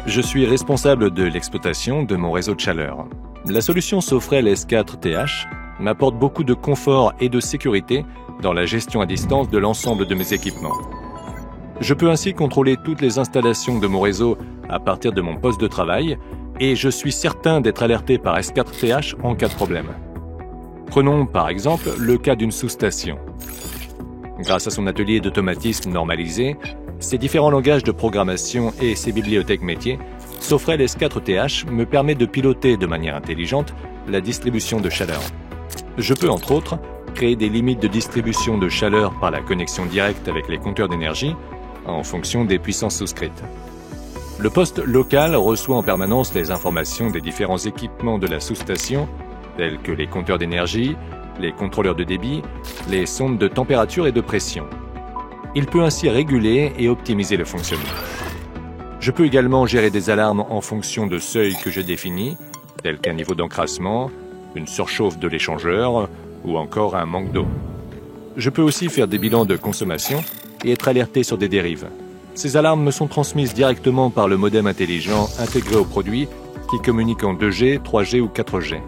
Je suis responsable de l'exploitation de mon réseau de chaleur. La solution Sofrel S4TH m'apporte beaucoup de confort et de sécurité dans la gestion à distance de l'ensemble de mes équipements. Je peux ainsi contrôler toutes les installations de mon réseau à partir de mon poste de travail et je suis certain d'être alerté par S4TH en cas de problème. Prenons par exemple le cas d'une sous-station. Grâce à son atelier d'automatisme normalisé, ses différents langages de programmation et ses bibliothèques métiers, Sofrel S4TH me permet de piloter de manière intelligente la distribution de chaleur. Je peux entre autres créer des limites de distribution de chaleur par la connexion directe avec les compteurs d'énergie en fonction des puissances souscrites. Le poste local reçoit en permanence les informations des différents équipements de la sous-station, tels que les compteurs d'énergie, les contrôleurs de débit, les sondes de température et de pression. Il peut ainsi réguler et optimiser le fonctionnement. Je peux également gérer des alarmes en fonction de seuils que j'ai définis, tels qu'un niveau d'encrassement, une surchauffe de l'échangeur ou encore un manque d'eau. Je peux aussi faire des bilans de consommation et être alerté sur des dérives. Ces alarmes me sont transmises directement par le modem intelligent intégré au produit qui communique en 2G, 3G ou 4G.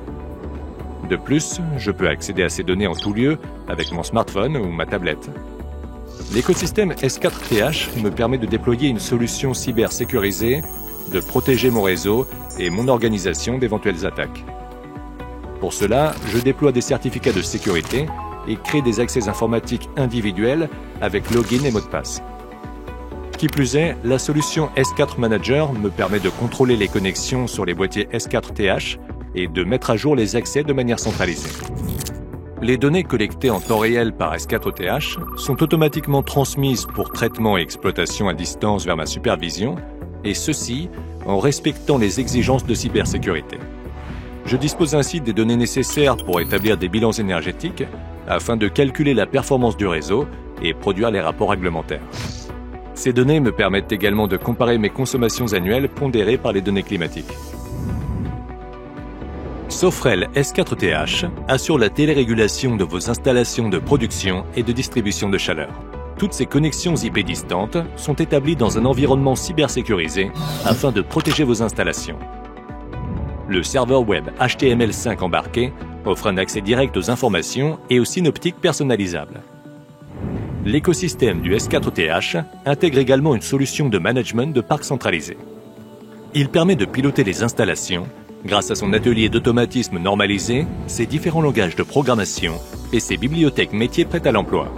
De plus, je peux accéder à ces données en tout lieu avec mon smartphone ou ma tablette. L'écosystème S4TH me permet de déployer une solution cybersécurisée, de protéger mon réseau et mon organisation d'éventuelles attaques. Pour cela, je déploie des certificats de sécurité et crée des accès informatiques individuels avec login et mot de passe. Qui plus est, la solution S4 Manager me permet de contrôler les connexions sur les boîtiers S4TH et de mettre à jour les accès de manière centralisée. Les données collectées en temps réel par S4TH sont automatiquement transmises pour traitement et exploitation à distance vers ma supervision, et ceci en respectant les exigences de cybersécurité. Je dispose ainsi des données nécessaires pour établir des bilans énergétiques afin de calculer la performance du réseau et produire les rapports réglementaires. Ces données me permettent également de comparer mes consommations annuelles pondérées par les données climatiques. Sofrel S4TH assure la télérégulation de vos installations de production et de distribution de chaleur. Toutes ces connexions IP distantes sont établies dans un environnement cybersécurisé afin de protéger vos installations. Le serveur web HTML5 embarqué offre un accès direct aux informations et aux synoptiques personnalisables. L'écosystème du S4TH intègre également une solution de management de parc centralisé. Il permet de piloter les installations grâce à son atelier d'automatisme normalisé, ses différents langages de programmation et ses bibliothèques métiers prêtes à l'emploi.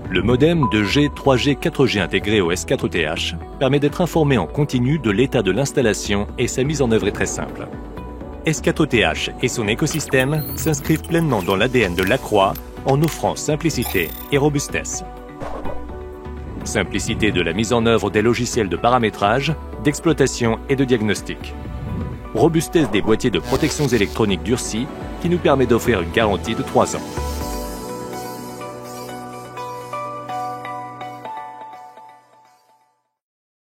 Le modem 2G, 3G, 4G intégré au S4TH permet d'être informé en continu de l'état de l'installation et sa mise en œuvre est très simple. S4TH et son écosystème s'inscrivent pleinement dans l'ADN de Lacroix en offrant simplicité et robustesse. Simplicité de la mise en œuvre des logiciels de paramétrage, d'exploitation et de diagnostic. Robustesse des boîtiers de protections électroniques durcis qui nous permet d'offrir une garantie de 3 ans.